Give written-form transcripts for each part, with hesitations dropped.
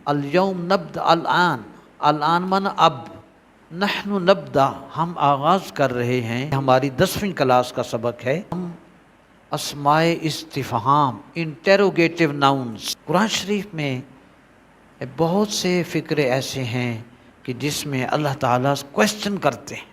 الیوم نبدأ الآن، الآن من اب، نحن نبدأ ہم آغاز کر رہے ہیں، ہماری 10ویں کلاس کا سبق ہے۔ ہم اسماء استفہام انٹیروگیٹو ناؤنز، قرآن شریف میں بہت سے فقرے ایسے ہیں کہ جس میں اللہ تعالیٰ کویسچن کرتے ہیں،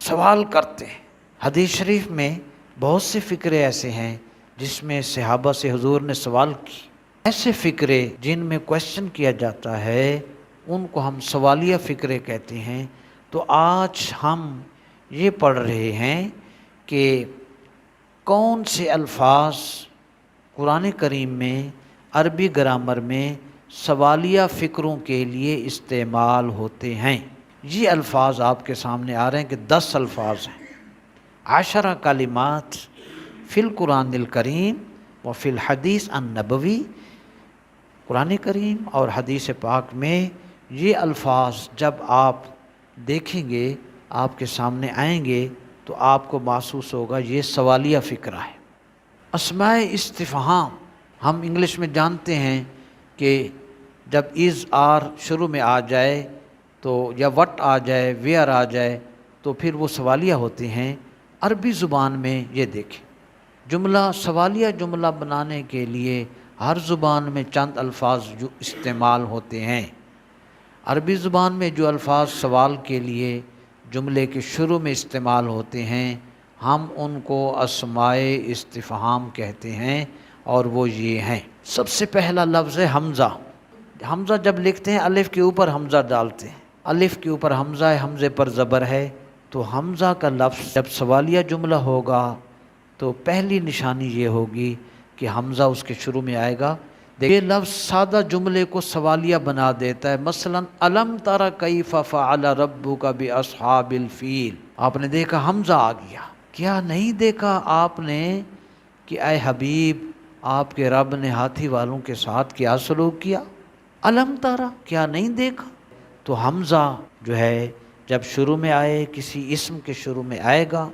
سوال کرتے ہیں۔ حدیث شریف میں بہت سے فقرے ایسے ہیں جس میں صحابہ سے حضور نے سوال کی۔ ایسے فقرے جن میں کویسچن کیا جاتا ہے ان کو ہم سوالیہ فقرے کہتے ہیں۔ تو آج ہم یہ پڑھ رہے ہیں کہ کون سے الفاظ قرآن کریم میں عربی گرامر میں سوالیہ فقروں کے لیے استعمال ہوتے ہیں۔ یہ الفاظ آپ کے سامنے آ رہے ہیں کہ 10 الفاظ ہیں۔ 10 کلمات فی القرآن الکریم و فی الحدیث النبوی، قرآن کریم اور حدیث پاک میں یہ الفاظ جب آپ دیکھیں گے، آپ کے سامنے آئیں گے تو آپ کو محسوس ہوگا یہ سوالیہ فقرہ ہے۔ اسماء استفہام ہم انگلش میں جانتے ہیں کہ جب از آر شروع میں آ جائے تو یا وٹ آ جائے، ویئر آ جائے تو پھر وہ سوالیہ ہوتے ہیں۔ عربی زبان میں یہ دیکھیں، جملہ سوالیہ جملہ بنانے کے لیے ہر زبان میں چند الفاظ جو استعمال ہوتے ہیں۔ عربی زبان میں جو الفاظ سوال کے لیے جملے کے شروع میں استعمال ہوتے ہیں ہم ان کو اسماء استفہام کہتے ہیں، اور وہ یہ ہیں۔ سب سے پہلا لفظ ہے حمزہ۔ حمزہ جب لکھتے ہیں الف کے اوپر حمزہ ڈالتے ہیں، الف کے اوپر حمزہ ہے، حمزے پر زبر ہے، تو حمزہ کا لفظ جب سوالیہ جملہ ہوگا تو پہلی نشانی یہ ہوگی کہ حمزہ اس کے شروع میں آئے گا۔ یہ لفظ سادہ جملے کو سوالیہ بنا دیتا ہے۔ مثلا الم تر کیف فعل ربک باصحاب الفیل، آپ نے دیکھا حمزہ آ گیا۔ کیا نہیں دیکھا آپ نے کہ اے حبیب آپ کے رب نے ہاتھی والوں کے ساتھ کیا سلوک کیا؟ الم تارا، کیا نہیں دیکھا؟ تو حمزہ جو ہے جب شروع میں آئے، کسی اسم کے شروع میں آئے گا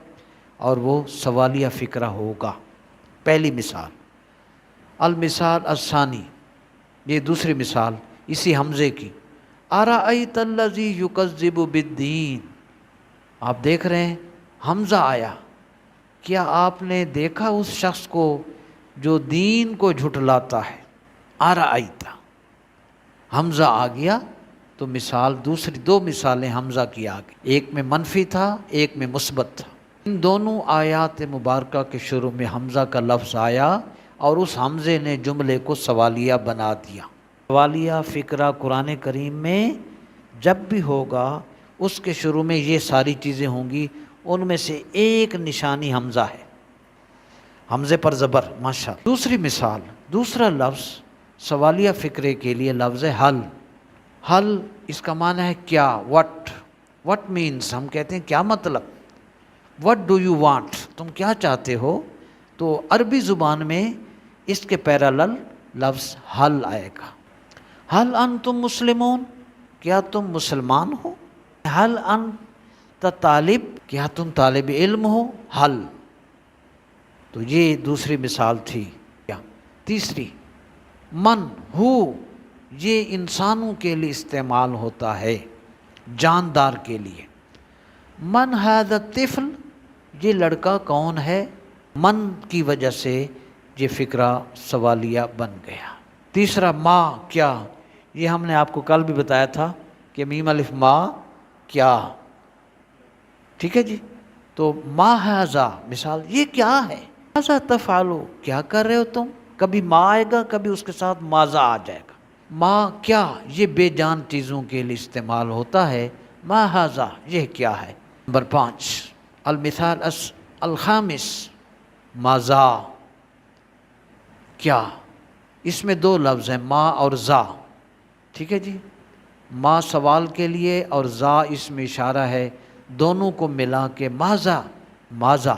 اور وہ سوالیہ فقرہ ہوگا۔ پہلی مثال۔ المثال الثانی، یہ دوسری مثال اسی حمزے کی۔ ارأیت الذی یکذب بالدین، آپ دیکھ رہے ہیں حمزہ آیا، کیا آپ نے دیکھا اس شخص کو جو دین کو جھٹلاتا ہے؟ ارأیت، حمزہ آ گیا تو مثال دوسری، 2 مثالیں حمزہ کی آ گئی، ایک میں منفی تھا ایک میں مثبت تھا۔ ان دونوں آیات مبارکہ کے شروع میں حمزہ کا لفظ آیا اور اس حمزے نے جملے کو سوالیہ بنا دیا۔ سوالیہ فقرہ قرآن کریم میں جب بھی ہوگا اس کے شروع میں یہ ساری چیزیں ہوں گی، ان میں سے ایک نشانی حمزہ ہے، حمزے پر زبر، ماشاءاللہ۔ دوسری مثال، دوسرا لفظ سوالیہ فقرے کے لیے لفظ ہے حل۔ حل اس کا معنی ہے کیا، وٹ مینس، ہم کہتے ہیں کیا مطلب، وٹ ڈو یو وانٹ، تم کیا چاہتے ہو؟ تو عربی زبان میں اس کے پیرالل لفظ حل آئے گا۔ حل انتم مسلمون، کیا تم مسلمان ہو؟ حل انت طالب، کیا تم طالب علم ہو؟ حل، تو یہ دوسری مثال تھی۔ تیسری، من ہو، یہ انسانوں کے لیے استعمال ہوتا ہے، جاندار کے لیے۔ من ھذا الطفل، یہ لڑکا کون ہے؟ من کی وجہ سے یہ فقرہ سوالیہ بن گیا۔ تیسرا، ما، کیا، یہ ہم نے آپ کو کل بھی بتایا تھا کہ میم الف ما، کیا، ٹھیک ہے جی۔ تو ما ھذا، مثال، یہ کیا ہے؟ ماذا تفعلوا، کیا کر رہے ہو تم؟ کبھی ما آئے گا، کبھی اس کے ساتھ ماذا آ جائے گا۔ ما، کیا، یہ بے جان چیزوں کے لیے استعمال ہوتا ہے۔ ما ھذا، یہ کیا ہے۔ نمبر 5، المثال الخامس، ماذا، کیا، اس میں 2 لفظ ہیں، ما اور ذا، ٹھیک ہے جی۔ ما سوال کے لیے اور ذا اس میں اشارہ ہے، دونوں کو ملا کے ماذا، ماذا۔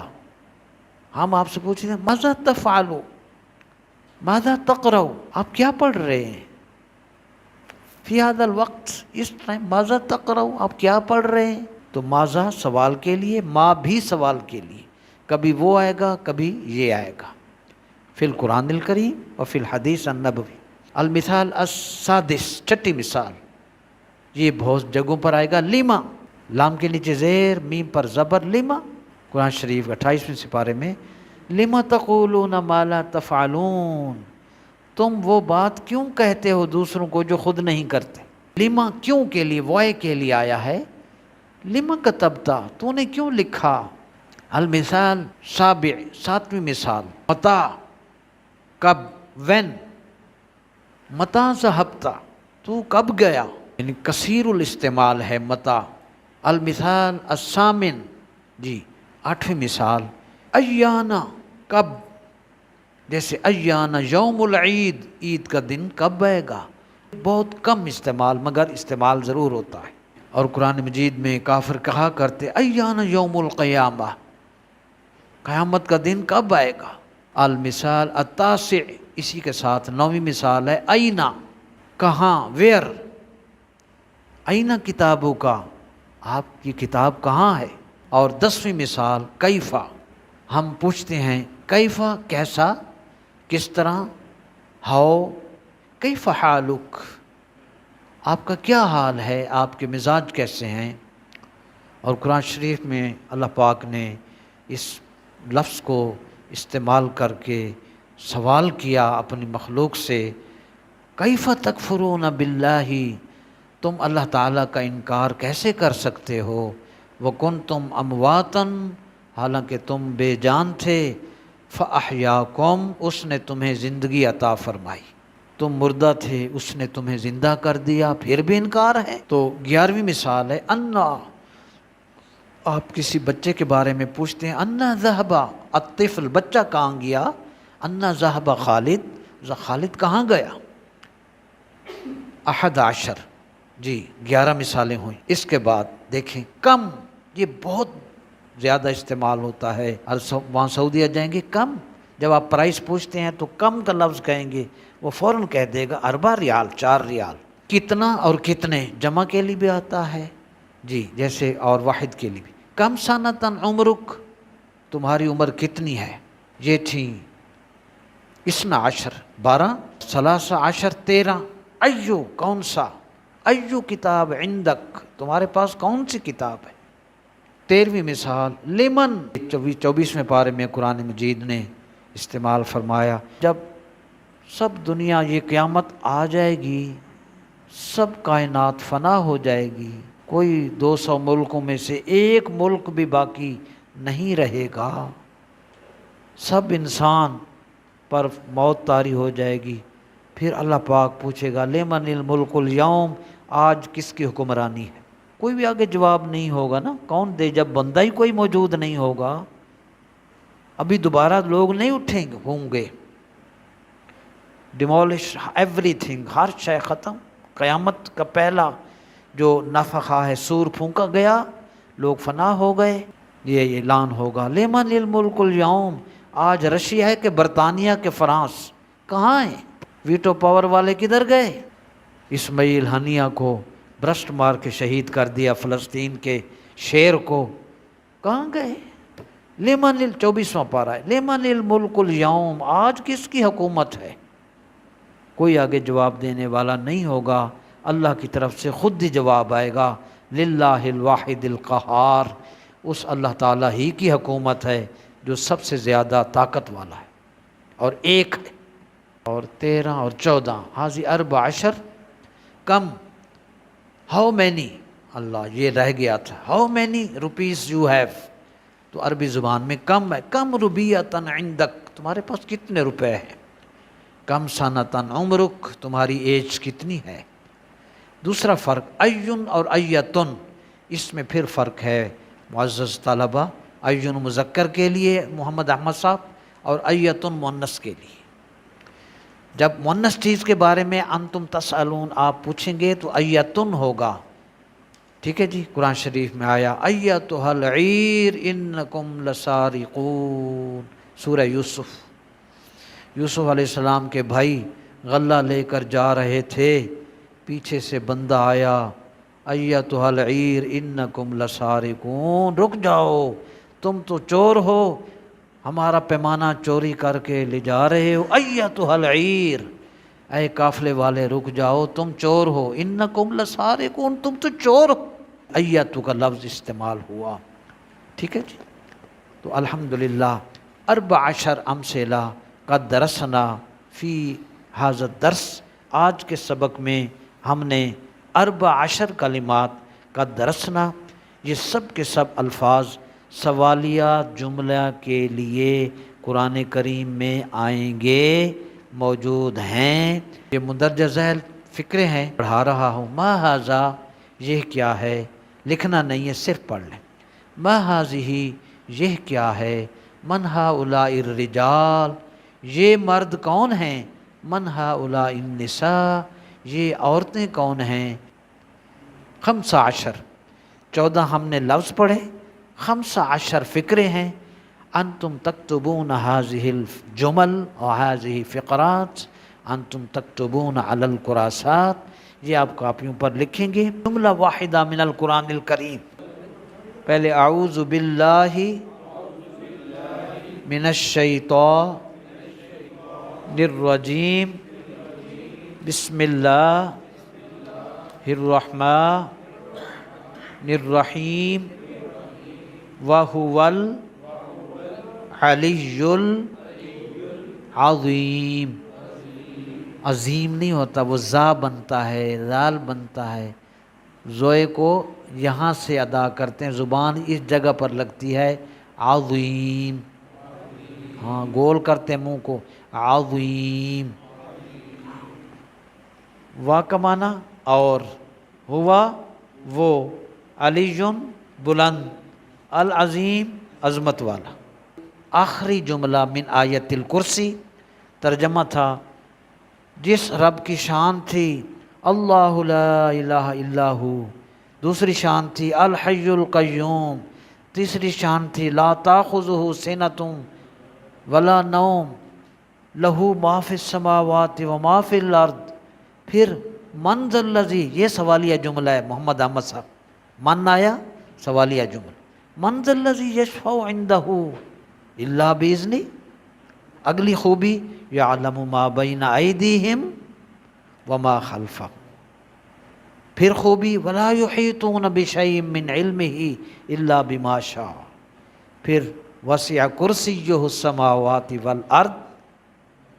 ہم آپ سے پوچھ رہے ہیں ماذا تفعلوا، ماذا تقرؤ، آپ کیا پڑھ رہے ہیں؟ فی ھذا الوقت، اس ٹائم، ماذا تقرؤ، آپ کیا پڑھ رہے ہیں؟ تو ماذا سوال کے لیے، ما بھی سوال کے لیے، کبھی وہ آئے گا کبھی یہ آئے گا، فی القرآن الکریم اور فی الحدیث النبوی۔ المثال السادس، چھٹی مثال، یہ بہت جگہوں پر آئے گا، لیما، لام کے نیچے زیر، میم پر زبر، لیما، قرآن شریف 28ویں سپارے میں، لما تقولون ما لا تفعلون، تم وہ بات کیوں کہتے ہو دوسروں کو جو خود نہیں کرتے. لما کیوں کے لیے، وائے کے لیے آیا ہے. لما کتبتا، تو نے کیوں لکھا. المثال سابع، ساتویں مثال، متا، کب، وین. متا ذہبتا، تو کب گیا، یعنی کثیر الاستعمال ہے متا. المثال الثامن، جی 8ویں مثال، ایانا، کب، جیسے ایانا یوم العید، عید کا دن کب آئے گا. بہت کم استعمال، مگر استعمال ضرور ہوتا ہے. اور قرآن مجید میں کافر کہا کرتے ایانا یوم القیامہ، قیامت کا دن کب آئے گا. المثال التاسع، اسی کے ساتھ 9ویں مثال ہے، اینا، کہاں، ویئر. اینا کتابوں کا، آپ کی کتاب کہاں ہے. اور 10ویں مثال کیفا، ہم پوچھتے ہیں کیفا، کیسا، کس طرح. ہاؤ، کیف حالک، آپ کا کیا حال ہے، آپ کے مزاج کیسے ہیں. اور قرآن شریف میں اللہ پاک نے اس لفظ کو استعمال کر کے سوال کیا اپنی مخلوق سے، کیف تکفرون باللہ، تم اللہ تعالیٰ کا انکار کیسے کر سکتے ہو. وکنتم امواتا، حالانکہ تم بے جان تھے. فاحیاکم، اس نے تمہیں زندگی عطا فرمائی. تم مردہ تھے، اس نے تمہیں زندہ کر دیا، پھر بھی انکار ہے. تو 11ویں مثال ہے انا، آپ کسی بچے کے بارے میں پوچھتے ہیں انا ذہب الطفل، بچہ کہاں گیا. انا ذہب خالد، خالد کہاں گیا. 11، جی 11 مثالیں ہوئیں. اس کے بعد دیکھیں کم، یہ بہت زیادہ استعمال ہوتا ہے. وہاں سعودیہ جائیں گے کم، جب آپ پرائس پوچھتے ہیں تو کم کا لفظ کہیں گے، وہ فوراً کہہ دے گا 4 ریال، 4 ریال. کتنا اور کتنے جمع کے لیے بھی آتا ہے، جی جیسے، اور واحد کے لیے بھی. کم سنتن عمرک، تمہاری عمر کتنی ہے. یہ تھی 12، 12، 13، 13. ایو، کون سا. ایو کتاب عندک، تمہارے پاس کون سی کتاب ہے. 13ویں مثال لمن، 24ویں پارے میں قرآن مجید نے استعمال فرمایا، جب سب دنیا، یہ قیامت آ جائے گی، سب کائنات فنا ہو جائے گی، کوئی 200 ملکوں میں سے ایک ملک بھی باقی نہیں رہے گا، سب انسان پر موت طاری ہو جائے گی. پھر اللہ پاک پوچھے گا لمن الملک اليوم، آج کس کی حکمرانی ہے. کوئی بھی آگے جواب نہیں ہوگا نا، کون دے، جب بندہ ہی کوئی موجود نہیں ہوگا. ابھی دوبارہ لوگ نہیں اٹھیں گے، ہوں گے. ڈیمولش ایوری تھنگ، ہر شے ختم. قیامت کا پہلا جو نفخہ ہے، سور پھونکا گیا، لوگ فنا ہو گئے. یہ اعلان ہوگا لمن الملک اليوم، آج رشیا ہے کہ برطانیہ کے فرانس کہاں ہیں. ویٹو پاور والے کدھر گئے. اسماعیل ہنیہ کو برسٹ مار کے شہید کر دیا، فلسطین کے شیر کو، کہاں گئے. لمن 24واں پارہ ہے، لمن الملک اليوم، آج کس کی حکومت ہے. کوئی آگے جواب دینے والا نہیں ہوگا، اللہ کی طرف سے خود ہی جواب آئے گا. للہ الواحد القہار، اس اللہ تعالیٰ ہی کی حکومت ہے جو سب سے زیادہ طاقت والا ہے اور ایک ہے. اور 13 اور 14، حاضی 14، کم، ہاؤ مینی، اللہ یہ رہ گیا تھا، how many rupees you have, تو عربی زبان میں کم ہے. کم روبیتن عندک، تمہارے پاس کتنے روپے ہیں. کم سنتن عمرک، تمہاری ایج کتنی ہے. دوسرا فرق ایون اور ایتن، اس میں پھر فرق ہے معزز طلبہ. ایون مذکر کے لیے محمد احمد صاحب، اور ایتن مؤنث کے لیے. جب مؤنث چیز کے بارے میں انتم تسألون آپ پوچھیں گے تو ایتن ہوگا. ٹھیک ہے جی. قرآن شریف میں آیا ایتھا العیر انکم لسارقون، سورہ یوسف. یوسف علیہ السلام کے بھائی غلہ لے کر جا رہے تھے، پیچھے سے بندہ آیا، ایتھا العیر انکم لسارقون، رک جاؤ، تم تو چور ہو، ہمارا پیمانہ چوری کر کے لے جا رہے ہو. ایتھا العیر، اے قافلے والے رک جاؤ، تم چور ہو، انکم لسارقون، تم تو چور ہو، ایتو کا لفظ استعمال ہوا، ٹھیک ہے جی۔ تو الحمدللہ 14 امثلہ قد درسنا فی ھذا الدرس، آج کے سبق میں ہم نے 14 کلمات قد درسنا، یہ سب کے سب الفاظ سوالیہ جملہ کے لیے قرآن کریم میں آئیں گے، موجود ہیں۔ یہ مندرجہ ذیل فکرے ہیں، پڑھا رہا ہوں۔ ما ھذا، یہ کیا ہے، لکھنا نہیں ہے، صرف پڑھ لیں۔ ما ھذہ، یہ کیا ہے، من ھؤلاء الرجال، یہ مرد کون ہیں، من ھؤلاء النساء، یہ عورتیں کون ہیں۔ 15، 14 ہم نے لفظ پڑھے، 15 فکرے ہیں۔ انتم تکتبون هذه الجمل وهذه فقرات، انتم تکتبون علی الکراسات، یہ آپ کاپیوں پر لکھیں گے۔ جملہ واحدہ من القرآن الکریم، پہلے اعوذ باللہ من الشیطان الرجیم، بسم اللہ الرحمن الرحیم، وَهُوَ العلی العظیم۔ عظیم نہیں ہوتا، وہ زا بنتا ہے، ذال بنتا ہے، زوئے کو یہاں سے ادا کرتے ہیں، زبان اس جگہ پر لگتی ہے، عظیم، ہاں گول کرتے ہیں منہ کو، عظیم۔ وا کا معنی اور، ہوا وہ، علی بلند، العظیم عظمت والا۔ آخری جملہ من آیت الکرسی، ترجمہ تھا جس رب کی شان تھی اللہ لا الہ الا ہو، دوسری شان تھی الحی القیوم، تیسری شان تھی لا تاخذہ سنۃ ولا نوم، لہ ما فی السماوات و ما فی الارض۔ پھر من ذا الذی، یہ سوالیہ جملہ ہے، محمد احمد صاحب، من آیا سوالیہ جملہ، من ذا الذی یشفع عندہ الا باذنہ۔ اگلی خوبی یعلم ما بین ایدیہم وما خلفہم۔ پھر خوبی ولا یحیطون بشیء من علمہ الا بما شاء۔ پھر وسع کرسیہ السماوات والارض۔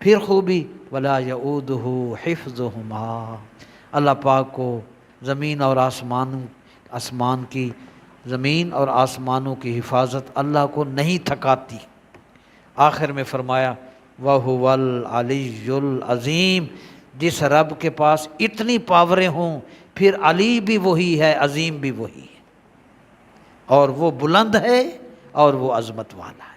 پھر خوبی ولا یؤودہ حفظہما۔ اللہ پاک کو زمین اور آسمان کی، زمین اور آسمانوں کی حفاظت اللہ کو نہیں تھکاتی۔ آخر میں فرمایا وَهُوَ الْعَلِيُّ الْعَظِيمُ، جس رب کے پاس اتنی پاوریں ہوں، پھر علی بھی وہی ہے، عظیم بھی وہی ہے، اور وہ بلند ہے اور وہ عظمت والا ہے۔